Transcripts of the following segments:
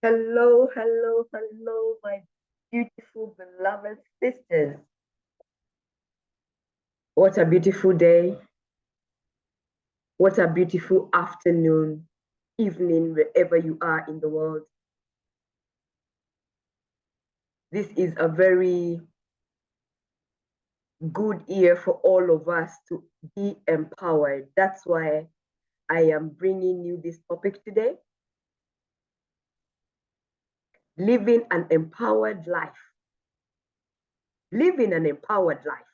Hello, hello, hello, my beautiful, beloved sisters. What a beautiful day. What a beautiful afternoon, evening, wherever you are in the world. This is a very good year for all of us to be empowered. That's why I am bringing you this topic today. Living an empowered life. Living an empowered life.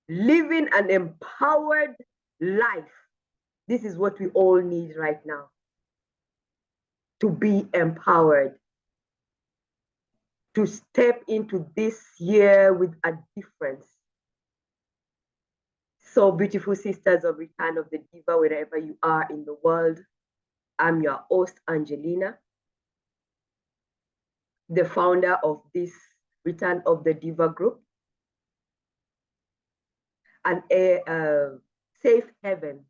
Living an empowered life. This is what we all need right now. To be empowered. To step into this year with a difference. So beautiful sisters of Return of the Diva, wherever you are in the world. I'm your host, Angelina, the founder of this Return of the Diva group, and a safe haven,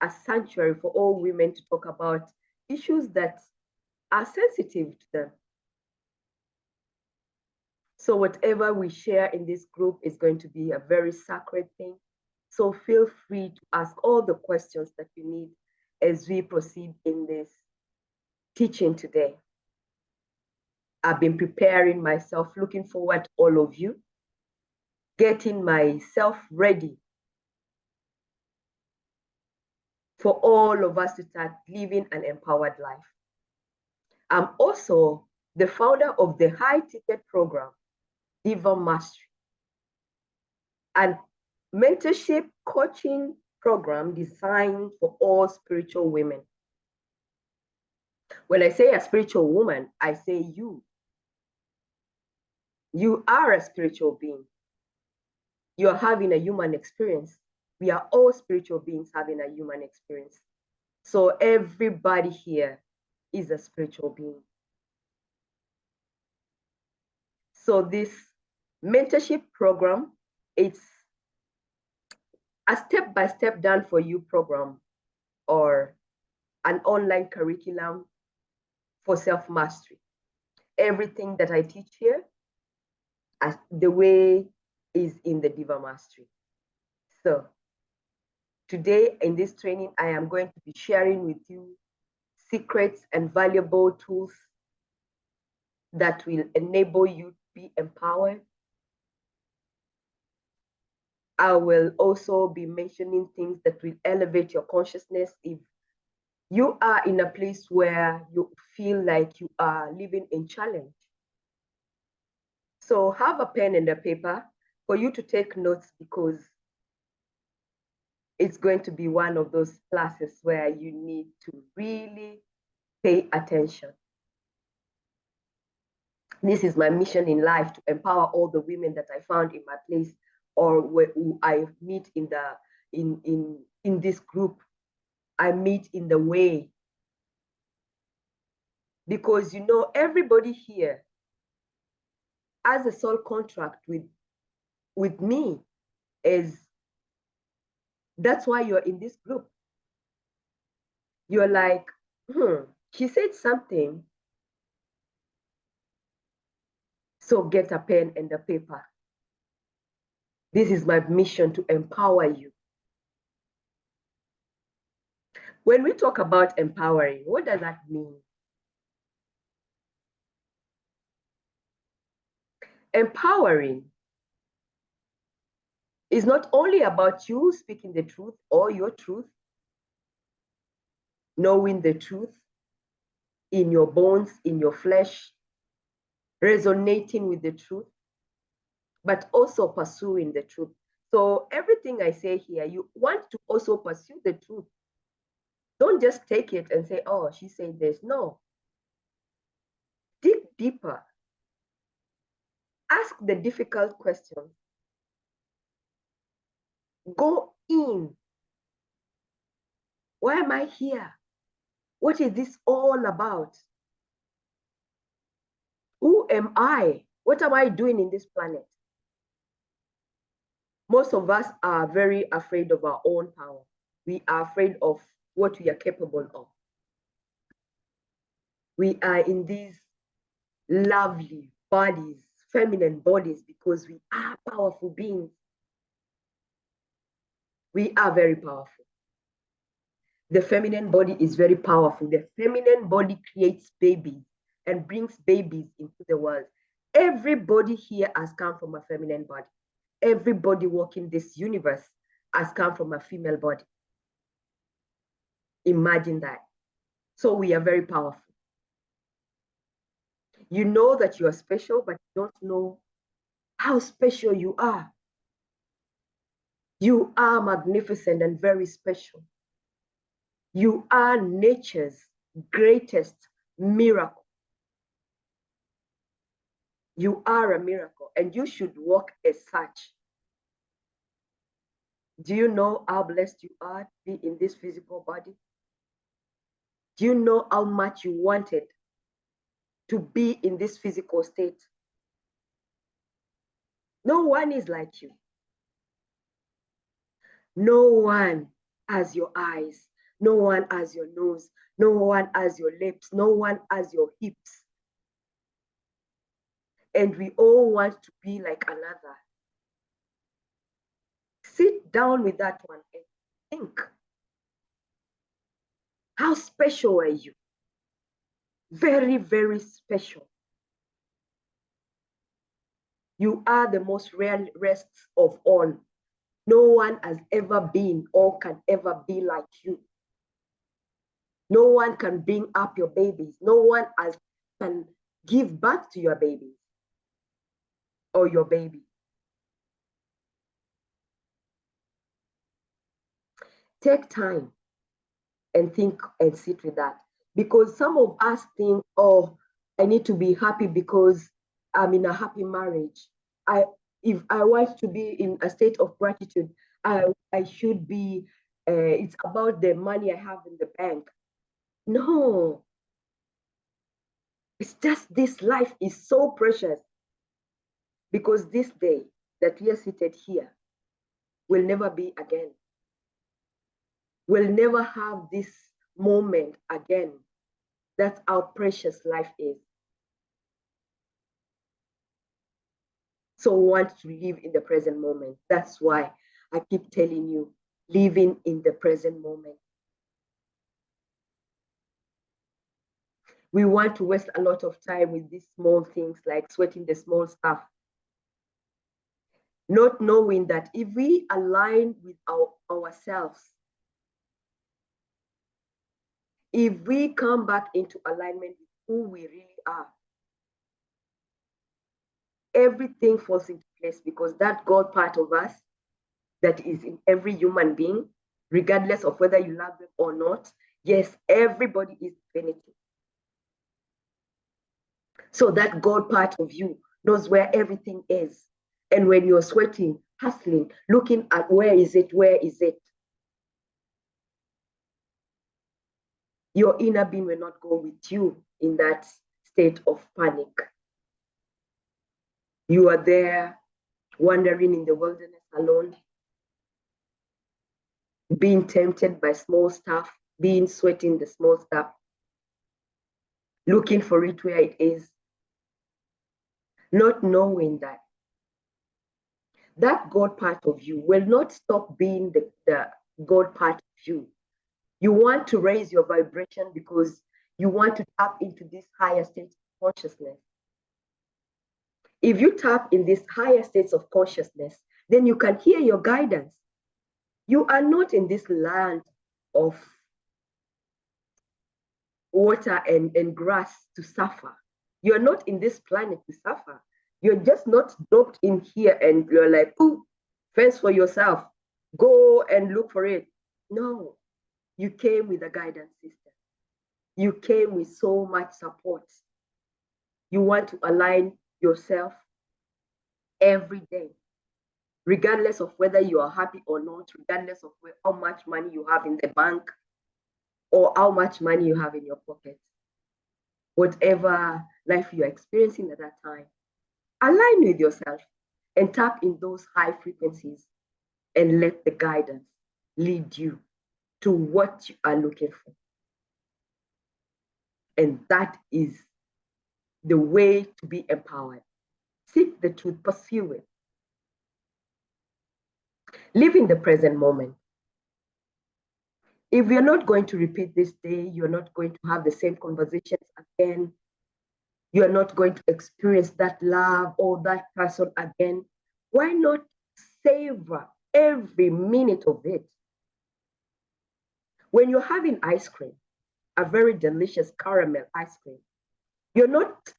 a sanctuary for all women to talk about issues that are sensitive to them. So whatever we share in this group is going to be a very sacred thing. So feel free to ask all the questions that you need as we proceed in this teaching today. I've been preparing myself, looking forward to all of you, getting myself ready for all of us to start living an empowered life. I'm also the founder of the high ticket program, Diva Mastery, and mentorship coaching program designed for all spiritual women. When I say a spiritual woman, I say you. You are a spiritual being. You're having a human experience. We are all spiritual beings having a human experience. So everybody here is a spiritual being. So this mentorship program, it's a step-by-step done for you program or an online curriculum for self-mastery. Everything that I teach here, as the way is in the Diva Mastery. So today in this training, I am going to be sharing with you secrets and valuable tools that will enable you to be empowered. I will also be mentioning things that will elevate your consciousness if you are in a place where you feel like you are living in challenge. So have a pen and a paper for you to take notes, because it's going to be one of those classes where you need to really pay attention. This is my mission in life, to empower all the women that I found in my place or who I meet in this group. I meet in the way. Because you know, everybody here has a soul contract with me. That's why you're in this group. You're like, she said something. So get a pen and a paper. This is my mission, to empower you. When we talk about empowering, what does that mean? Empowering is not only about you speaking the truth or your truth, knowing the truth in your bones, in your flesh, resonating with the truth, but also pursuing the truth. So everything I say here, you want to also pursue the truth. Don't just take it and say, oh, she said this. No. Dig deeper. Ask the difficult questions. Go in. Why am I here? What is this all about? Who am I? What am I doing in this planet? Most of us are very afraid of our own power. We are afraid of what we are capable of. We are in these lovely bodies, feminine bodies, because we are powerful beings. We are very powerful. The feminine body is very powerful. The feminine body creates babies and brings babies into the world. Everybody here has come from a feminine body. Everybody walking this universe has come from a female body. Imagine that. So we are very powerful. You know that you are special, but you don't know how special you are. You are magnificent and very special. You are nature's greatest miracle. You are a miracle, and you should walk as such. Do you know how blessed you are to be in this physical body? Do you know how much you wanted to be in this physical state? No one is like you. No one has your eyes. No one has your nose. No one has your lips. No one has your hips. And we all want to be like another. Sit down with that one and think. How special are you? Very, very special. You are the most rarest of all. No one has ever been or can ever be like you. No one can bring up your babies. No one can give birth to your babies or your baby. Take time and think and sit with that. Because some of us think, oh, I need to be happy because I'm in a happy marriage. If I want to be in a state of gratitude, I should be, it's about the money I have in the bank. No, it's just this life is so precious, because this day that we are seated here will never be again. We'll never have this moment again. That's how precious life is. So we want to live in the present moment. That's why I keep telling you, living in the present moment. We want to waste a lot of time with these small things like sweating the small stuff, not knowing that if we align with ourselves, if we come back into alignment with who we really are, everything falls into place, because that God part of us that is in every human being, regardless of whether you love them or not, yes, everybody is divinity. So that God part of you knows where everything is. And when you're sweating, hustling, looking at where is it, your inner being will not go with you in that state of panic. You are there wandering in the wilderness alone, being tempted by small stuff, being sweating the small stuff, looking for it where it is, not knowing that that God part of you will not stop being the God part of you. You want to raise your vibration because you want to tap into this higher state of consciousness. If you tap in these higher states of consciousness, then you can hear your guidance. You are not in this land of water and grass to suffer. You're not in this planet to suffer. You're just not dropped in here and you're like, ooh, fence for yourself. Go and look for it. No, you came with a guidance system. You came with so much support. You want to align yourself every day, regardless of whether you are happy or not, regardless of how much money you have in the bank or how much money you have in your pocket. Whatever life you're experiencing at that time, align with yourself and tap in those high frequencies and let the guidance lead you to what you are looking for. And that is the way to be empowered. Seek the truth, pursue it. Live in the present moment. If you're not going to repeat this day, you're not going to have the same conversations again, you're not going to experience that love or that person again, why not savor every minute of it? When you're having ice cream, a very delicious caramel ice cream, you're not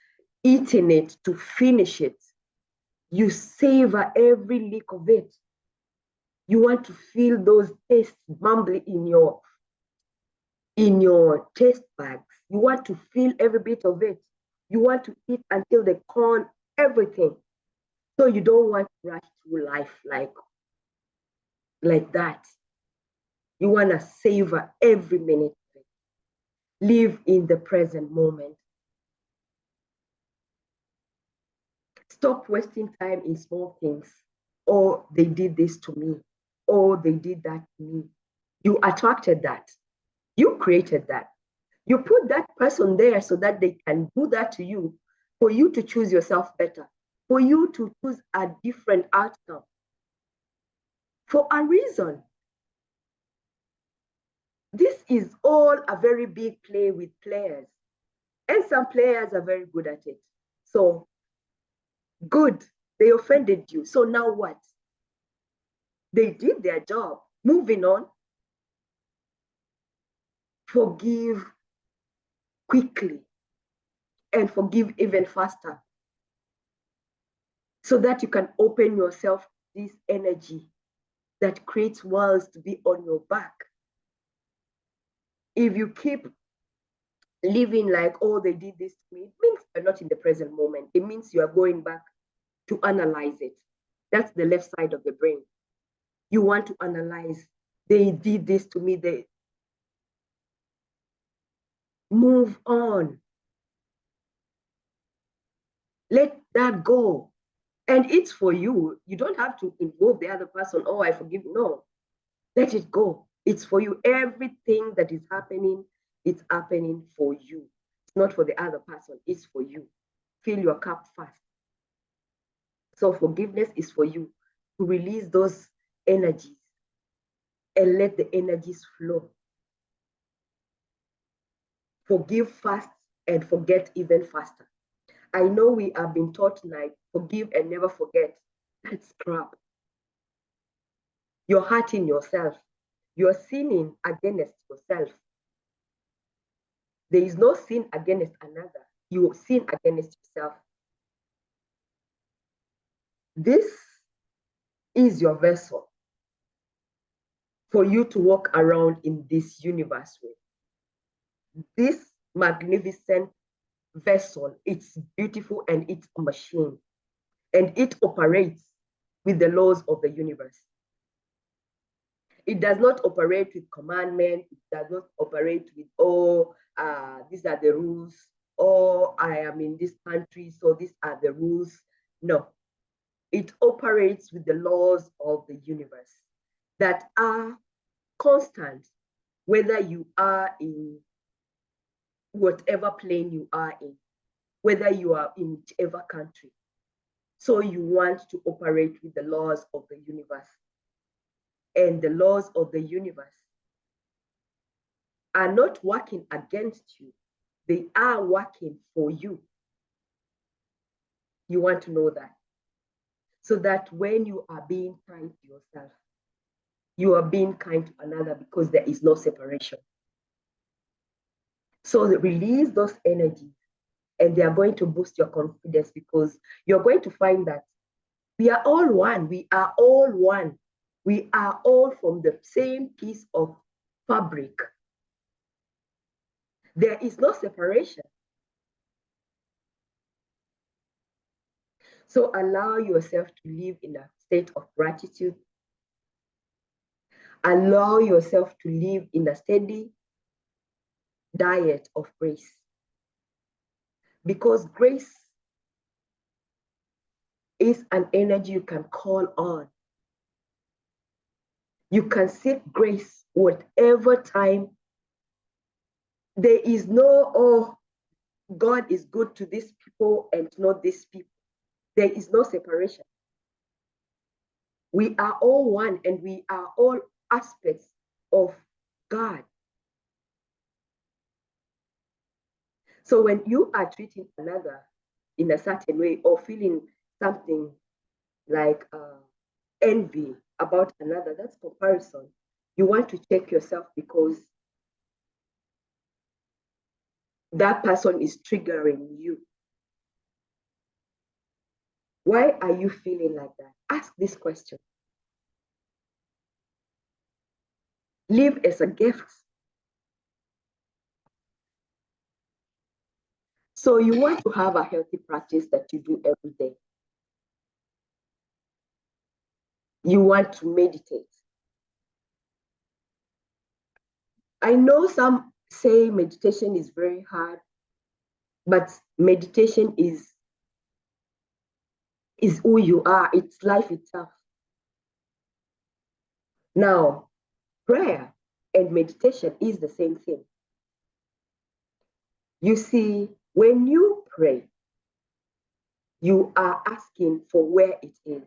eating it to finish it. You savor every lick of it. You want to feel those tastes bubbling in your taste bags. You want to feel every bit of it. You want to eat until they corn everything. So you don't want to rush through life like that. You want to savor every minute of it. Live in the present moment. Stop wasting time in small things. Oh, they did this to me. Oh, they did that to me. You attracted that. You created that. You put that person there so that they can do that to you, for you to choose yourself better, for you to choose a different outcome, for a reason. This is all a very big play with players. And some players are very good at it. So, good, they offended you. So now what? They did their job. Moving on. Forgive quickly and forgive even faster, so that you can open yourself to this energy that creates walls to be on your back. If you keep living like, oh, they did this to me, it means you're not in the present moment. It means you are going back to analyze it. That's the left side of the brain. You want to analyze, they did this to me, they move on. Let that go. And it's for you. You don't have to involve the other person. Oh, I forgive. No, let it go. It's for you. Everything that is happening, it's happening for you. It's not for the other person. It's for you. Fill your cup first. So forgiveness is for you to release those energies and let the energies flow. Forgive fast and forget even faster. I know we have been taught tonight, forgive and never forget. That's crap. You're hurting yourself. You're sinning against yourself. There is no sin against another. You sin against yourself. This is your vessel for you to walk around in this universe with. This magnificent vessel, it's beautiful and it's a machine. And it operates with the laws of the universe. It does not operate with commandment. It does not operate with, oh, these are the rules. Oh, I am in this country, so these are the rules. No. It operates with the laws of the universe that are constant, whether you are in whatever plane you are in, whether you are in whichever country. So you want to operate with the laws of the universe. And the laws of the universe are not working against you. They are working for you. You want to know that. So that when you are being kind to yourself, you are being kind to another, because there is no separation. So release those energies and they are going to boost your confidence, because you're going to find that we are all one. We are all one. We are all from the same piece of fabric. There is no separation. So allow yourself to live in a state of gratitude. Allow yourself to live in a steady diet of grace. Because grace is an energy you can call on. You can seek grace whatever time. There is no, oh, God is good to these people and not these people. There is no separation. We are all one and we are all aspects of God. So when you are treating another in a certain way or feeling something like envy about another, that's comparison. You want to check yourself because that person is triggering you. Why are you feeling like that? Ask this question. Live as a gift. So you want to have a healthy practice that you do every day. You want to meditate. I know some say meditation is very hard, but meditation is who you are. It's life itself. Now, prayer and meditation is the same thing. You see, when you pray, you are asking for where it is.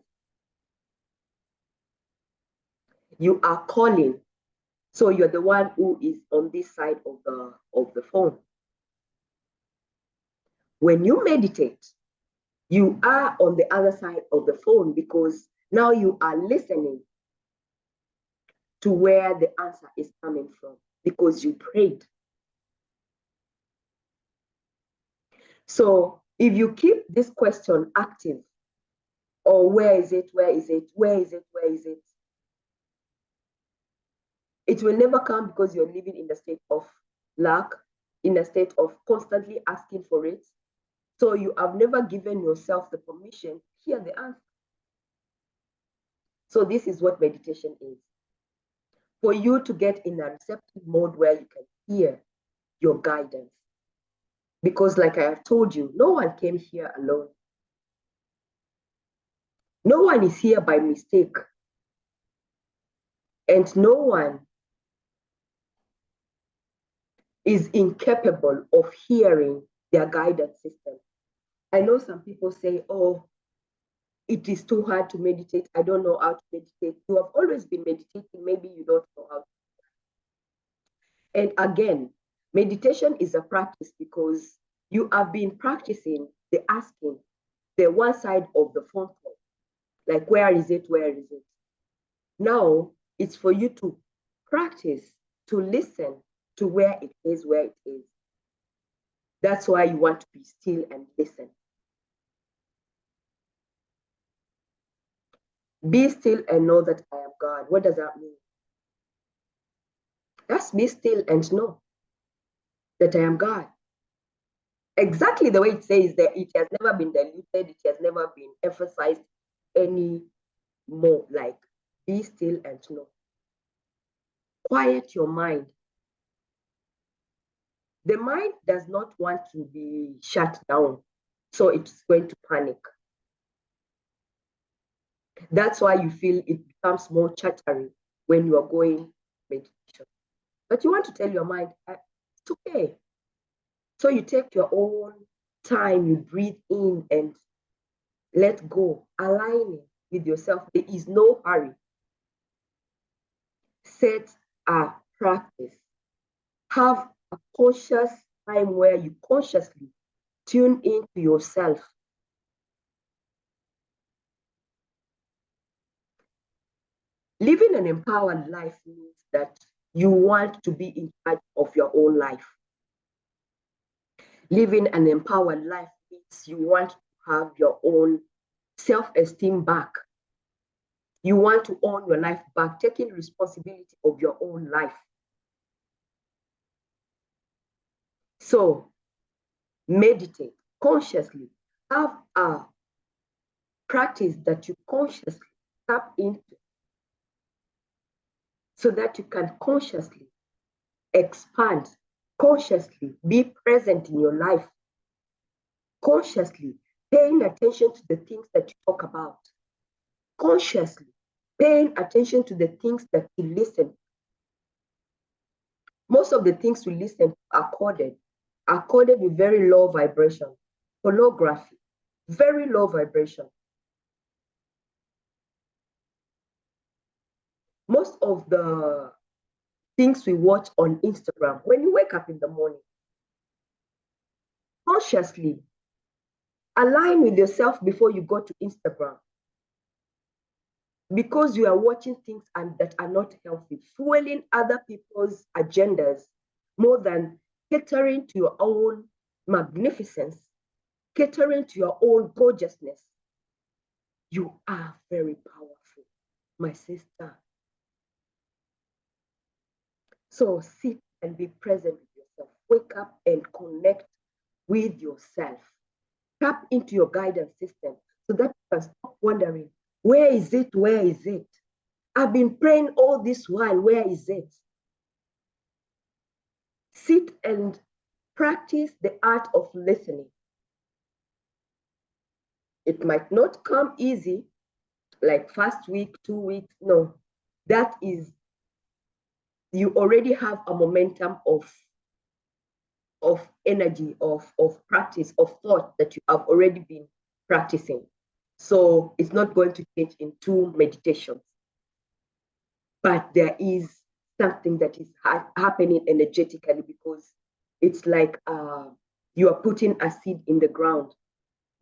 You are calling. So you're the one who is on this side of the phone. When you meditate, you are on the other side of the phone because now you are listening to where the answer is coming from because you prayed. So if you keep this question active, or where is it, where is it, where is it, where is it, it will never come because you're living in a state of lack, in a state of constantly asking for it. So you have never given yourself the permission to hear the answer. So this is what meditation is. For you to get in a receptive mode where you can hear your guidance. Because like I have told you, no one came here alone. No one is here by mistake. And no one is incapable of hearing their guidance system. I know some people say, oh, it is too hard to meditate. I don't know how to meditate. You have always been meditating. Maybe you don't know how to. And again, meditation is a practice because you have been practicing the asking, the one side of the phone call. Like, where is it? Where is it? Now, it's for you to practice, to listen to where it is, where it is. That's why you want to be still and listen. Be still and know that I am God. What does that mean? Just be still and know that I am God. Exactly the way it says that it has never been diluted, it has never been emphasized any more. Like, be still and know. Quiet your mind. The mind does not want to be shut down, so it's going to panic. That's why you feel it becomes more chattery when you are going meditation. But you want to tell your mind, it's okay. So you take your own time, you breathe in and let go, aligning with yourself. There is no hurry. Set a practice. Have a conscious time where you consciously tune into yourself. Living an empowered life means that you want to be in charge of your own life. Living an empowered life means you want to have your own self-esteem back. You want to own your life back, taking responsibility of your own life. So meditate consciously. Have a practice that you consciously tap into so that you can consciously expand, consciously be present in your life, consciously paying attention to the things that you talk about, consciously paying attention to the things that you listen. Most of the things we listen to are coded. are coded with very low vibration. Pornography, very low vibration. Most of the things we watch on Instagram, when you wake up in the morning, consciously align with yourself before you go to Instagram, because you are watching things that are not healthy, fueling other people's agendas more than catering to your own magnificence, catering to your own gorgeousness. You are very powerful, my sister. So sit and be present with yourself. Wake up and connect with yourself. Tap into your guidance system so that you can stop wondering, where is it? Where is it? I've been praying all this while. Where is it? Sit and practice the art of listening. It might not come easy, like first week, 2 weeks. No, that is, you already have a momentum of energy, of practice, of thought that you have already been practicing. So it's not going to change in 2 meditations. But there is something that is happening energetically, because it's like you are putting a seed in the ground.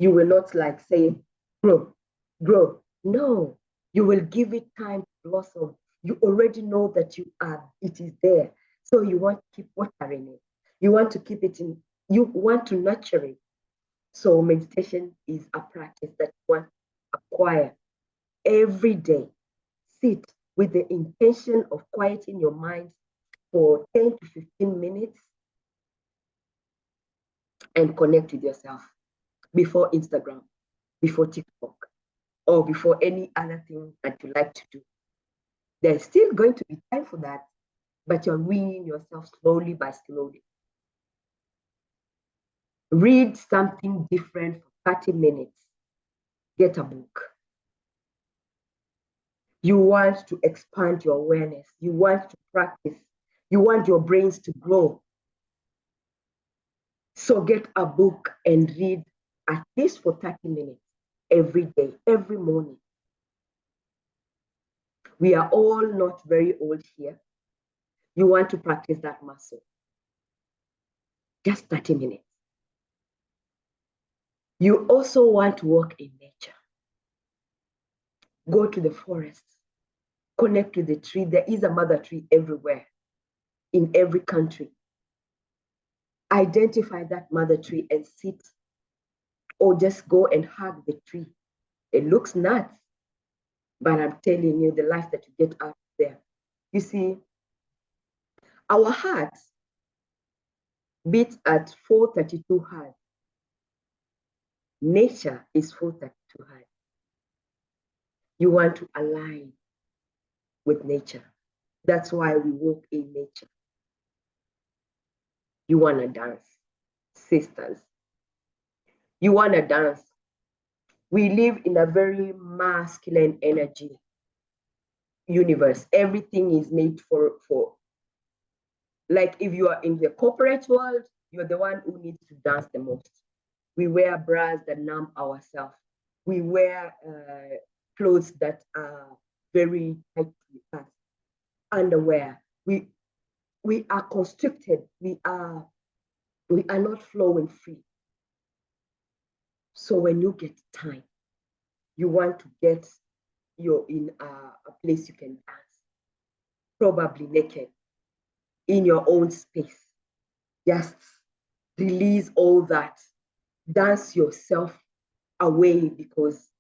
You will not like say, grow, grow. No, you will give it time to blossom. You already know that it is there. So you want to keep watering it. You want to keep it in, you want to nurture it. So meditation is a practice that you want to acquire every day. Sit with the intention of quieting your mind for 10 to 15 minutes and connect with yourself before Instagram, before TikTok, or before any other thing that you like to do. There's still going to be time for that, but you're weaning yourself slowly by slowly. Read something different for 30 minutes. Get a book. You want to expand your awareness. You want to practice. You want your brains to grow. So get a book and read at least for 30 minutes every day, every morning. We are all not very old here. You want to practice that muscle. Just 30 minutes. You also want to walk in nature. Go to the forest. Connect with the tree. There is a mother tree everywhere, in every country. Identify that mother tree and sit, or just go and hug the tree. It looks nuts, but I'm telling you, the life that you get out there. You see, our hearts beat at 432 hertz. Nature is 432 hertz. You want to align with nature. That's why we walk in nature. You want to dance, sisters. You want to dance. We live in a very masculine energy universe. Everything is made for like, if you are in the corporate world, you're the one who needs to dance the most. We wear bras that numb ourselves. We wear clothes that are very tight to us. Underwear. We are constricted. We are not flowing free. So when you get time, you want to get in a place you can dance, probably naked, in your own space. Just release all that. Dance yourself away, because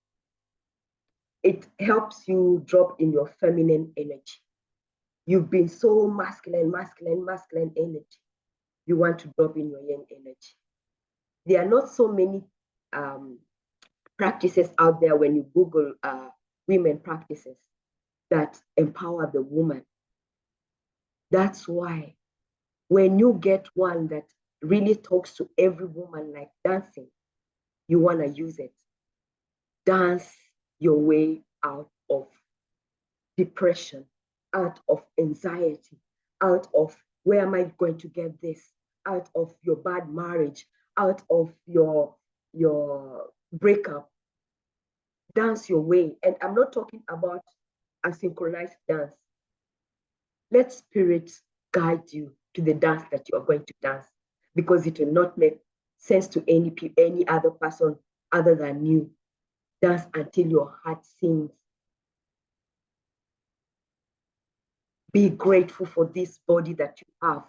it helps you drop in your feminine energy. You've been so masculine energy. You want to drop in your yang energy. There are not so many practices out there when you Google women practices that empower the woman. That's why when you get one that really talks to every woman, like dancing, you want to use it. Dance your way out of depression, out of anxiety, out of, where am I going to get this? out of your bad marriage, out of your breakup. Dance your way. And I'm not talking about a synchronized dance. Let spirit guide you to the dance that you are going to dance, because it will not make sense to any other person other than you. Dance until your heart sings. Be grateful for this body that you have.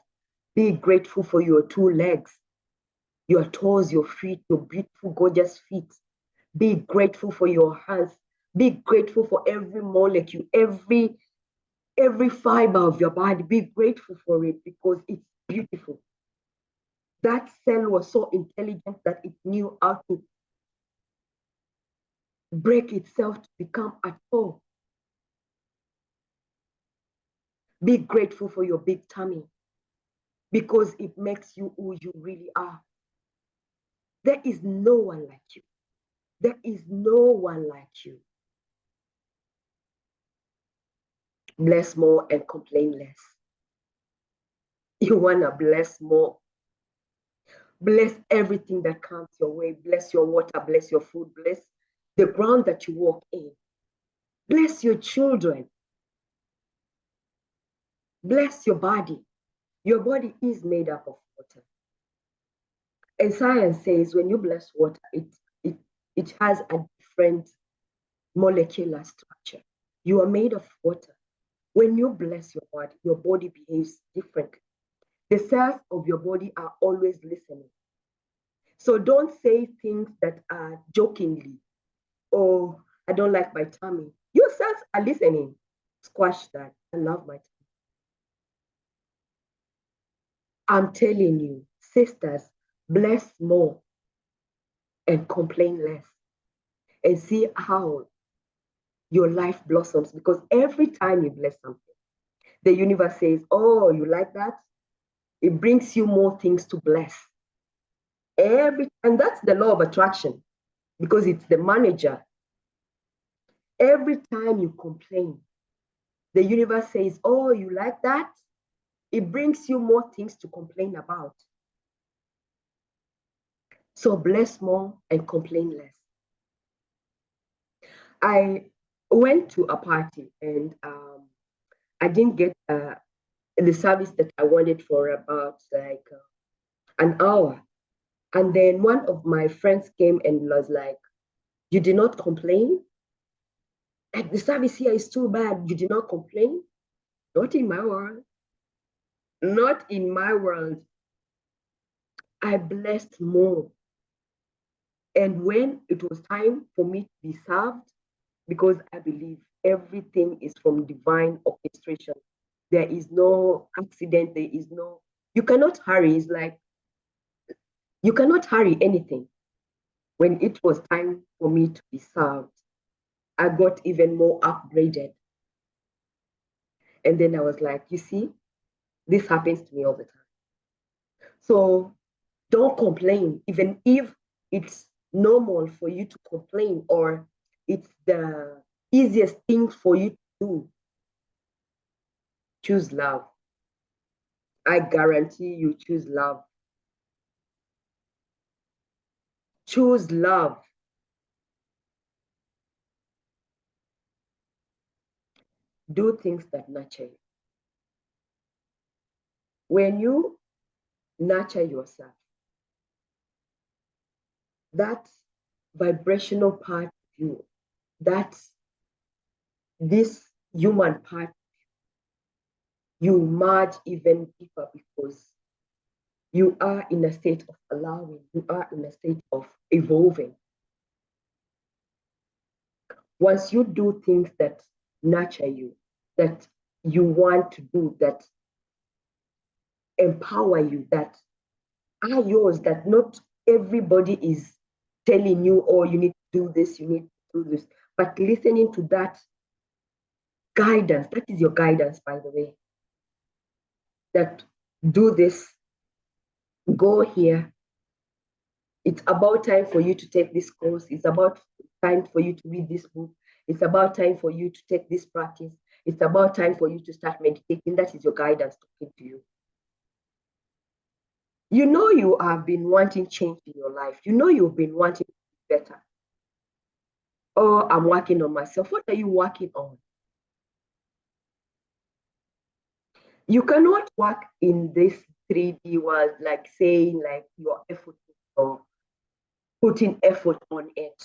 Be grateful for your 2 legs, your toes, your feet, your beautiful, gorgeous feet. Be grateful for your hands. Be grateful for every molecule, every fiber of your body. Be grateful for it because it's beautiful. That cell was so intelligent that it knew how to break itself to become a toe. Be grateful for your big tummy because it makes you who you really are. There is no one like you. There is no one like you. Bless more and complain less. You want to bless more. Bless everything that comes your way. Bless your water, bless your food, bless the ground that you walk in. Bless your children. Bless your body. Your body is made up of water. And science says when you bless water, it has a different molecular structure. You are made of water. When you bless your body behaves differently. The cells of your body are always listening. So don't say things that are jokingly, oh, I don't like my tummy. Your cells are listening. Squash that. I love my tummy. I'm telling you, sisters, bless more and complain less. And see how your life blossoms. Because every time you bless something, the universe says, oh, you like that? It brings you more things to bless. And that's the law of attraction, because it's the manager. Every time you complain, the universe says, oh, you like that? It brings you more things to complain about. So bless more and complain less. I went to a party and I didn't get the service that I wanted for about like an hour. And then one of my friends came and was like, you did not complain? Like the service here is too bad. You did not complain? Not in my world. Not in my world. I blessed more. And when it was time for me to be served, because I believe everything is from divine orchestration. There is no accident. There is no, you cannot hurry. It's like, you cannot hurry anything. When it was time for me to be served, I got even more upgraded. And then I was like, you see, this happens to me all the time. So don't complain, even if it's normal for you to complain or it's the easiest thing for you to do. Choose love. I guarantee you choose love. Choose love. Do things that nurture you. When you nurture yourself, that vibrational part of you, that this human part, you merge even deeper because you are in a state of allowing, you are in a state of evolving. Once you do things that nurture you, that you want to do, that empower you, that are yours, that not everybody is telling you, oh, you need to do this, you need to do this, but listening to that guidance, that is your guidance, by the way, that do this, go here. It's about time for you to take this course. It's about time for you to read this book. It's about time for you to take this practice. It's about time for you to start meditating. That is your guidance talking to you. You know you have been wanting change in your life. You know you've been wanting to be better. Oh, I'm working on myself. What are you working on? You cannot work in this 3D world like saying like your effort or putting effort on it.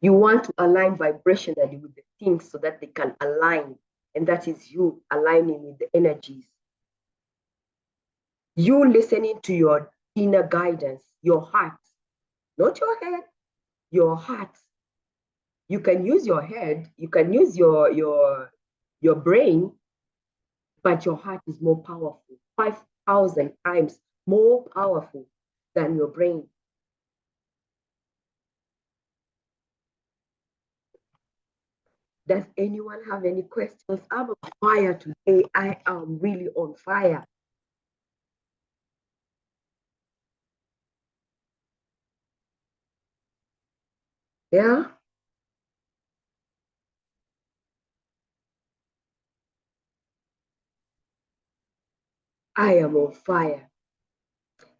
You want to align vibrationally with the things so that they can align, and that is you aligning with the energies. You listening to your inner guidance, your heart, not your head, your heart. You can use your head, you can use your brain, but your heart is more powerful, 5,000 times more powerful than your brain. Does anyone have any questions? I'm on fire today. I am really on fire. Yeah, I am on fire.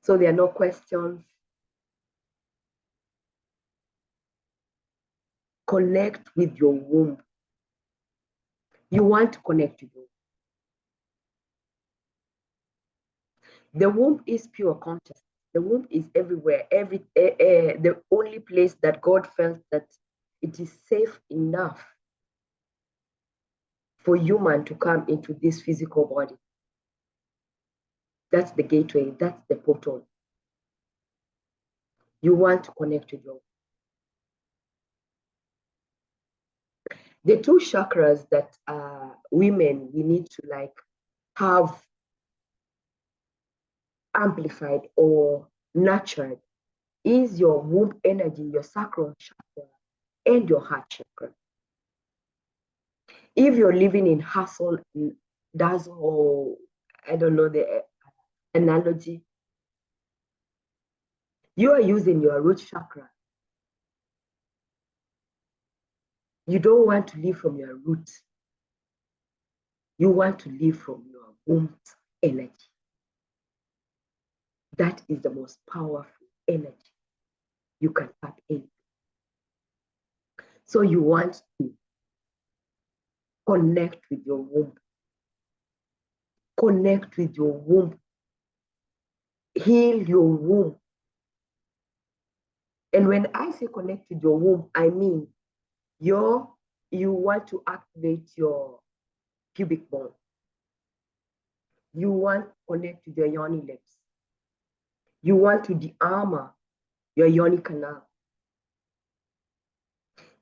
So there are no questions. Connect with your womb. You want to connect with your womb. The womb is pure consciousness. The womb is everywhere. The only place that God felt that it is safe enough for human to come into this physical body. That's the gateway. That's the portal. You want to connect with your womb. The two chakras that women we need to like have amplified or nurtured is your womb energy, your sacral chakra, and your heart chakra. If you're living in hustle, dazzle, or I don't know the analogy, you are using your root chakra. You don't want to live from your root. You want to live from your womb energy. That is the most powerful energy you can tap in. So you want to connect with your womb. Connect with your womb. Heal your womb. And when I say connect with your womb, I mean you want to activate your pubic bone. You want to connect with your yoni lips. You want to de-armor your yoni canal.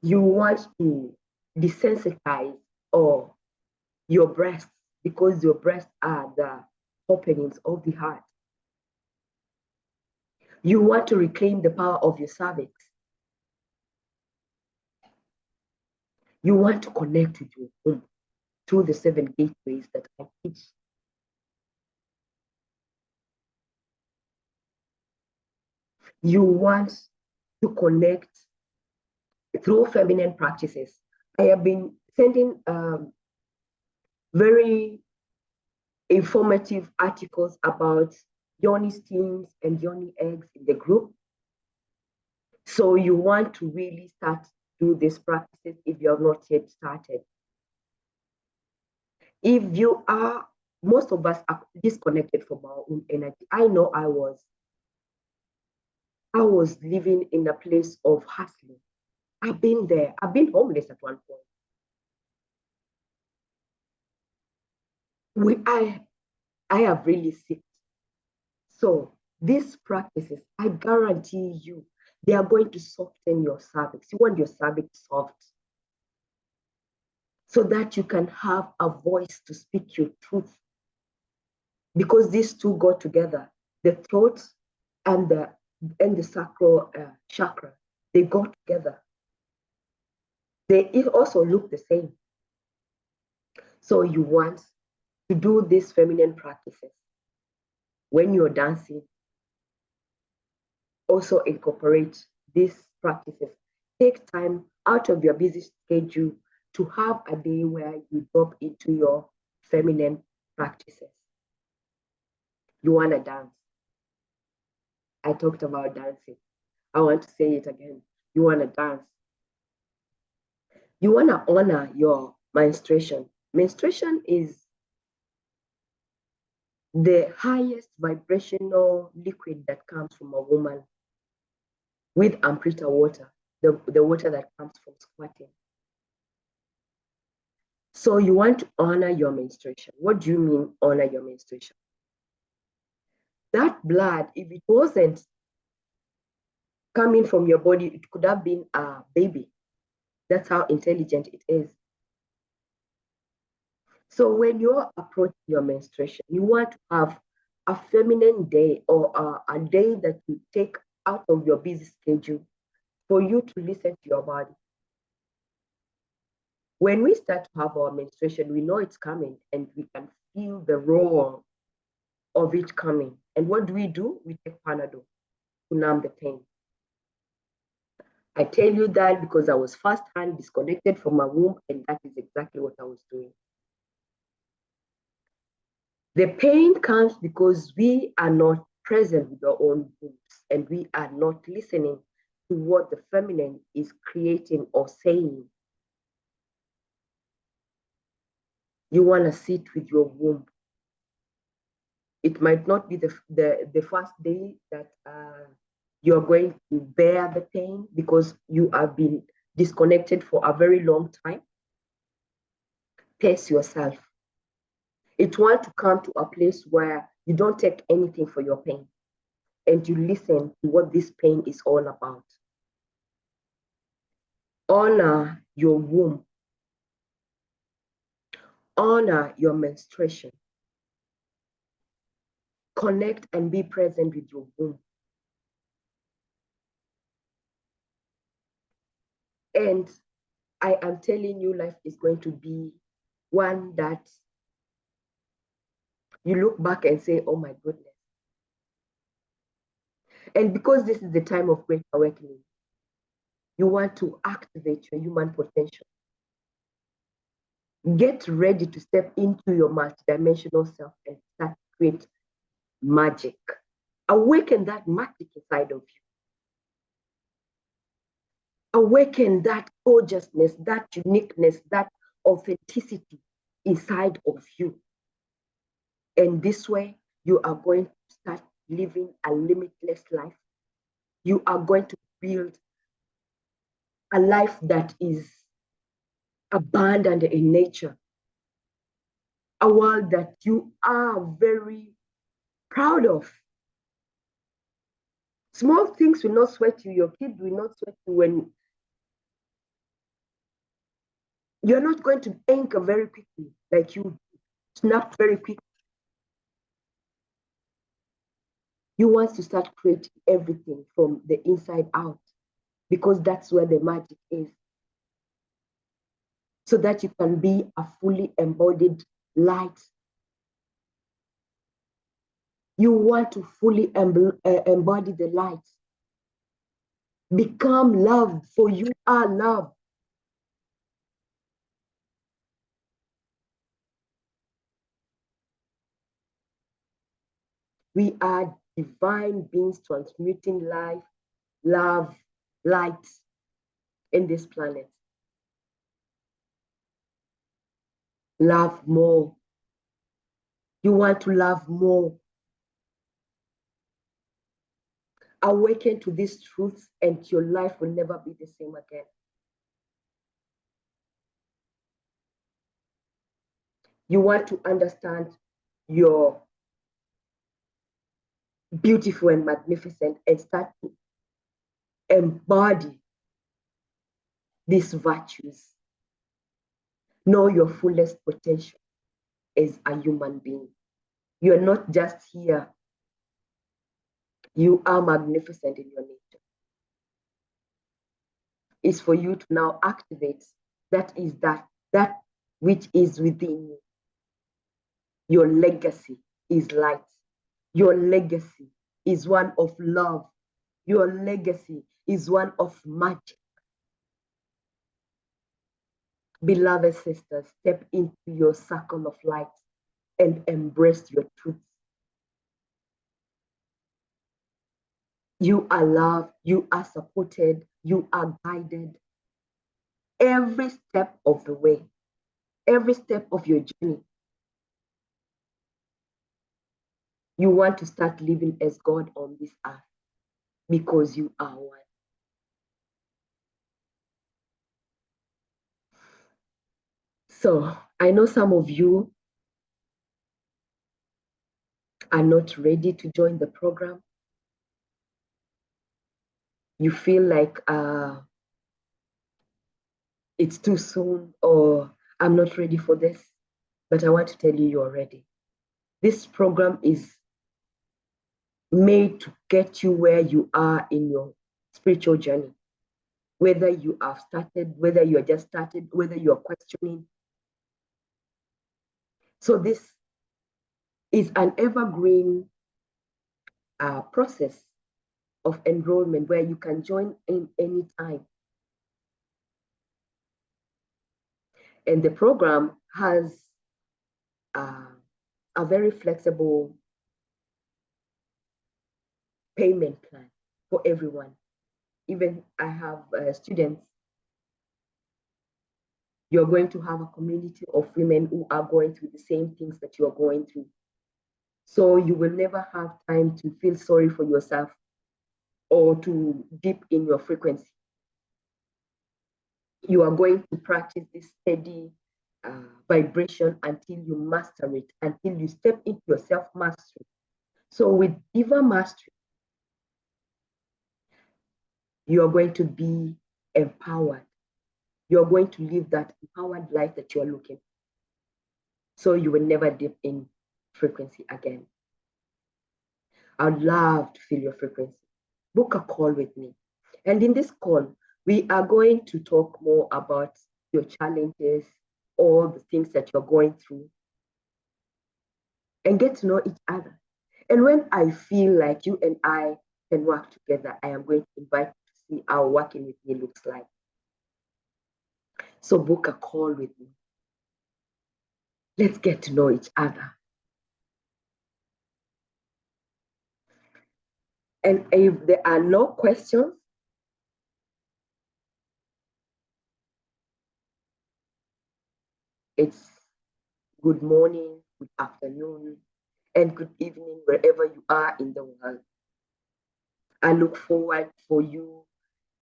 You want to desensitize or your breasts because your breasts are the openings of the heart. You want to reclaim the power of your cervix. You want to connect with your womb through the 7 gateways that I teach. You want to connect through feminine practices. I have been sending very informative articles about yoni steams and yoni eggs in the group. So you want to really start do these practices if you have not yet started. If you are, most of us are disconnected from our own energy. I know I was living in a place of hustling. I've been there. I've been homeless at one point. I have really sick. So these practices, I guarantee you, they are going to soften your cervix. You want your cervix soft so that you can have a voice to speak your truth. Because these two go together, the throat and the sacral chakra, they go together. They also look the same. So you want to do these feminine practices when you're dancing. Also incorporate these practices. Take time out of your busy schedule to have a day where you drop into your feminine practices. You want to dance. I talked about dancing. I want to say it again. You want to dance. You want to honor your menstruation. Menstruation is the highest vibrational liquid that comes from a woman with Amrita water, the water that comes from squatting. So you want to honor your menstruation. What do you mean honor your menstruation? That blood, if it wasn't coming from your body, it could have been a baby. That's how intelligent it is. So when you're approaching your menstruation, you want to have a feminine day or a day that you take out of your busy schedule for you to listen to your body. When we start to have our menstruation, we know it's coming and we can feel the roar of it coming. And what do? We take Panadol to numb the pain. I tell you that because I was firsthand disconnected from my womb, and that is exactly what I was doing. The pain comes because we are not present with our own wombs, and we are not listening to what the feminine is creating or saying. You want to sit with your womb. It might not be the first day that you're going to bear the pain because you have been disconnected for a very long time. Pace yourself. It wants to come to a place where you don't take anything for your pain and you listen to what this pain is all about. Honor your womb. Honor your menstruation. Connect and be present with your womb. And I am telling you, life is going to be one that you look back and say, oh my goodness. And because this is the time of great awakening, you want to activate your human potential. Get ready to step into your multidimensional self and start to create magic. Awaken that magic inside of you. Awaken that gorgeousness, that uniqueness, that authenticity inside of you. And this way, you are going to start living a limitless life. You are going to build a life that is abundant in nature, a world that you are very proud of. Small things will not sweat you. Your kid will not sweat you when you're not going to anchor very quickly, like you snap very quickly. You want to start creating everything from the inside out because that's where the magic is. So that you can be a fully embodied light. You want to fully embody the light. Become love, for you are love. We are divine beings transmuting life, love, light in this planet. Love more. You want to love more. Awaken to these truths and your life will never be the same again. You want to understand your beautiful and magnificent and start to embody these virtues. Know your fullest potential as a human being. You're not just here. You are magnificent in your nature. It's for you to now activate that which is within you. Your legacy is light. Your legacy is one of love. Your legacy is one of magic. Beloved sisters, step into your circle of light and embrace your truth. You are loved, you are supported, you are guided every step of the way, every step of your journey. You want to start living as God on this earth because you are one. So I know some of you are not ready to join the program. You feel like it's too soon, or I'm not ready for this. But I want to tell you, you're ready. This program is made to get you where you are in your spiritual journey. Whether you have started, whether you are just started, whether you are questioning. So this is an evergreen process of enrollment where you can join in any time. And the program has a very flexible payment plan for everyone. Even I have students. You're going to have a community of women who are going through the same things that you're going through. So you will never have time to feel sorry for yourself or to dip in your frequency. You are going to practice this steady vibration until you master it, until you step into your self-mastery. So with Diva Mastery, you're going to be empowered. You're going to live that empowered life that you're looking for. So you will never dip in frequency again. I'd love to feel your frequency. Book a call with me. And in this call, we are going to talk more about your challenges, all the things that you're going through, and get to know each other. And when I feel like you and I can work together, I am going to invite you to see how working with me looks like. So book a call with me. Let's get to know each other. And if there are no questions, it's good morning, good afternoon, and good evening, wherever you are in the world. I look forward for you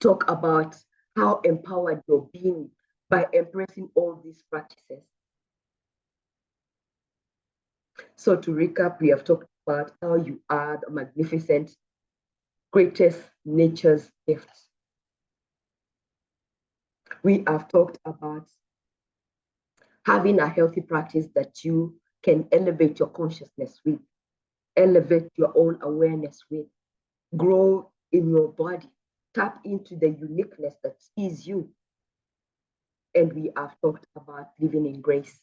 talk about how empowered you're being by embracing all these practices. So to recap, we have talked about how you are the magnificent, greatest nature's gift. We have talked about having a healthy practice that you can elevate your consciousness with, elevate your own awareness with, grow in your body, tap into the uniqueness that is you. And we have talked about living in grace,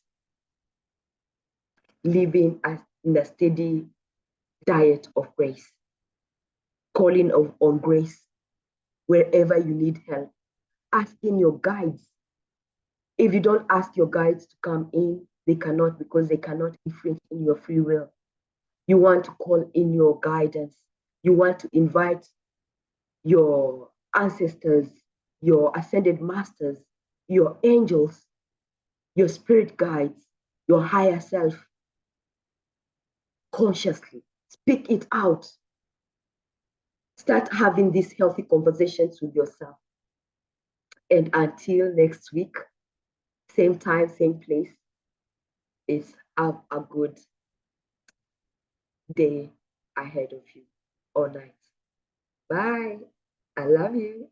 living in a steady diet of grace, calling on grace wherever you need help, asking your guides. If you don't ask your guides to come in, they cannot, because they cannot infringe in your free will. You want to call in your guidance. You want to invite your ancestors, your ascended masters, your angels, your spirit guides, your higher self consciously. Speak it out. Start having these healthy conversations with yourself. And until next week, same time, same place, is have a good day ahead of you or night. Bye. I love you.